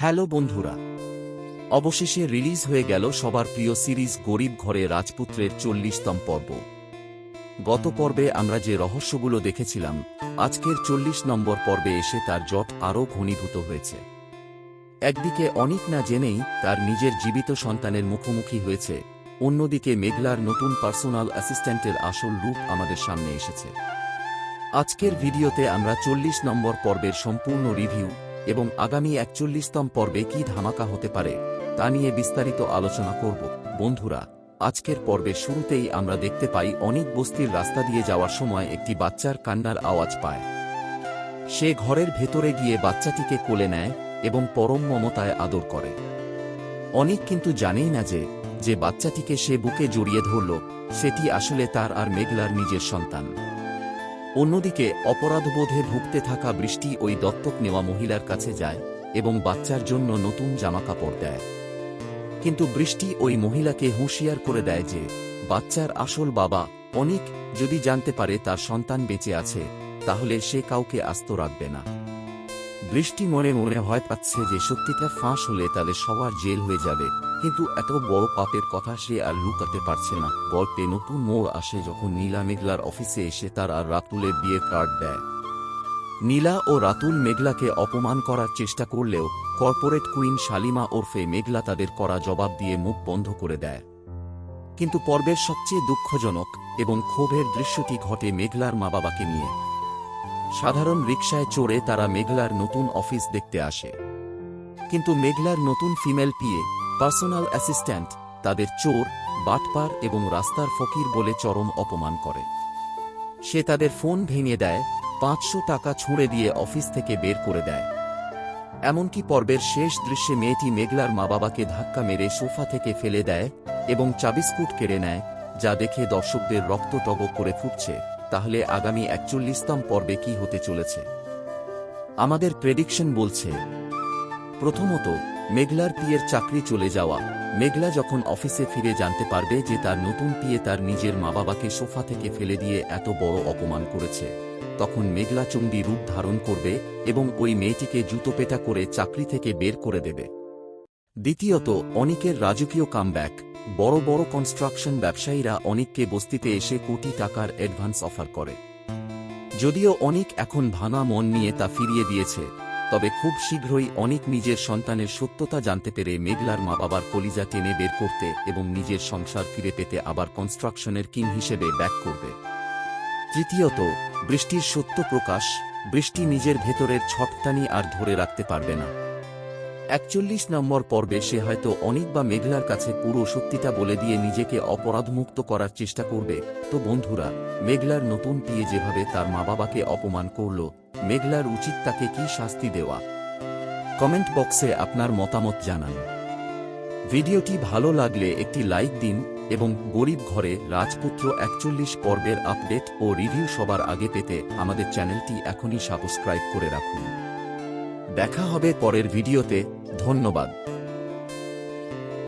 Hello বন্ধুরা, অবশেষে release হয়ে গেল সবার প্রিয় সিরিজ গরিব ঘরে রাজপুত্রের 40তম পর্ব। গত পর্বে আমরা যে রহস্যগুলো দেখেছিলাম, আজকের 40 নম্বর পর্বে এসে তার জট আরও ঘনীভূত হয়েছে। একদিকে অনিক না জেনেই তার নিজের জীবিত সন্তানের মুখোমুখি হয়েছে, অন্যদিকে মেঘলার নতুন পার্সোনাল অ্যাসিস্ট্যান্টের আসল রূপ আমাদের সামনে এসেছে। আজকের ভিডিওতে আমরা 40 নম্বর পর্বের সম্পূর্ণ রিভিউ এবং আগামী 41তম পর্বে কী ধামাকা হতে পারে তা নিয়ে বিস্তারিত আলোচনা করব। বন্ধুরা, আজকের পর্বের শুরুতেই আমরা দেখতে পাই অনেক বস্তির রাস্তা দিয়ে যাওয়ার সময় একটি বাচ্চার কান্নার আওয়াজ পায়। সে ঘরের ভেতরে গিয়ে বাচ্চাটিকে কোলে নেয় এবং পরম মমতায় আদর করে। অনেক কিন্তু জানেই না যে বাচ্চাটিকে সে বুকে জড়িয়ে ধরল সেটি আসলে তার আর মেঘলার নিজের সন্তান। অন্যদিকে অপরাধবোধে ভুগতে থাকা বৃষ্টি ওই দত্তক নেওয়া মহিলার কাছে যায় এবং বাচ্চার জন্য নতুন জামাকাপড় দেয়। কিন্তু বৃষ্টি ওই মহিলাকে হুঁশিয়ার করে দেয় যে বাচ্চার আসল বাবা অনিক যদি জানতে পারে তার সন্তান বেঁচে আছে তাহলে সে কাউকে আস্ত রাখবে না। বৃষ্টি মনে মনে ভয় পাচ্ছে যে সত্যিটা ফাঁস হলে তাদের সবার জেল হয়ে যাবে, কিন্তু এত বড় পাপের কথা সে আর লুকাতে পারছে না। গল্পে নতুন মোড় আসে যখন নীলা মেঘলার অফিসে এসে তার আর রাতুলের বিয়ের কার্ড দেয়। নীলা ও রাতুল মেঘলাকে অপমান করার চেষ্টা করলেও কর্পোরেট কুইন শালিমা ওরফে মেঘলা তাদের করা জবাব দিয়ে মুখ বন্ধ করে দেয়। কিন্তু পর্বের সবচেয়ে দুঃখজনক এবং ক্ষোভের দৃশ্যটি ঘটে মেঘলার মা বাবাকে নিয়ে। সাধারণ রিকশায় চড়ে তারা মেঘলার নতুন অফিস দেখতে আসে, কিন্তু মেঘলার নতুন ফিমেল পিএ পার্সোনাল অ্যাসিস্ট্যান্ট তাদের চোর, বাটপার এবং রাস্তার ফকির বলে চরম অপমান করে। সে তাদের ফোন ভেঙে দেয়, 500 টাকা ছুঁড়ে দিয়ে অফিস থেকে বের করে দেয়। এমনকি পর্বের শেষ দৃশ্যে মেয়েটি মেঘলার মা বাবাকে ধাক্কা মেরে সোফা থেকে ফেলে দেয় এবং চাবিস্কুট কেড়ে নেয়, যা দেখে দর্শকদের রক্ত টগবগ করে ফুটছে। তাহলে আগামী 41তম পর্বে কি হতে চলেছে? আমাদের প্রেডিকশন বলছে, প্রথমত, মেঘলার পিয়ের চাকরি চলে যাওয়া। মেঘলা যখন অফিসে ফিরে জানতে পারবে যে তার নতুন পিয়ে তার নিজের মা বাবাকে সোফা থেকে ফেলে দিয়ে এত বড় অপমান করেছে, তখন মেঘলা চণ্ডী রূপ ধারণ করবে এবং ওই মেয়েটিকে জুতোপেটা করে চাকরি থেকে বের করে দেবে। দ্বিতীয়ত, অনিকের রাজকীয় কামব্যাক। বড় বড় কনস্ট্রাকশন ব্যবসায়ীরা অনিককে বস্তিতে এসে কোটি টাকার অ্যাডভান্স অফার করে। যদিও অনিক এখন ভাঙা মন নিয়ে তা ফিরিয়ে দিয়েছে, তবে খুব শীঘ্রই অনিক নিজের সন্তানের সত্যতা জানতে পেরে মেঘলার মা বাবার কলিজা টেনে বের করতে এবং নিজের সংসার ফিরে পেতে আবার কনস্ট্রাকশনের কিং হিসেবে ব্যাক করবে। তৃতীয়ত, বৃষ্টির সত্য প্রকাশ। বৃষ্টি নিজের ভেতরের ছটটানি আর ধরে রাখতে পারবে না। 41 নম্বর পর্বে সে হয়তো অনিক বা মেঘলার কাছে পুরো সত্যিটা বলে দিয়ে নিজেকে অপরাধমুক্ত করার চেষ্টা করবে। তো বন্ধুরা, মেঘলার নতুন পিয়ে যেভাবে তার মা বাবাকে অপমান করল, মেঘলার উচিত তাকে কি শাস্তি দেওয়া? কমেন্ট বক্সে আপনার মতামত জানান। ভিডিওটি ভালো লাগলে একটি লাইক দিন এবং গরিব ঘরে রাজপুত্র 41 পর্বের আপডেট ও রিভিউ সবার আগে পেতে আমাদের চ্যানেলটি এখনই সাবস্ক্রাইব করে রাখুন। দেখা হবে পরের ভিডিওতে। ধন্যবাদ।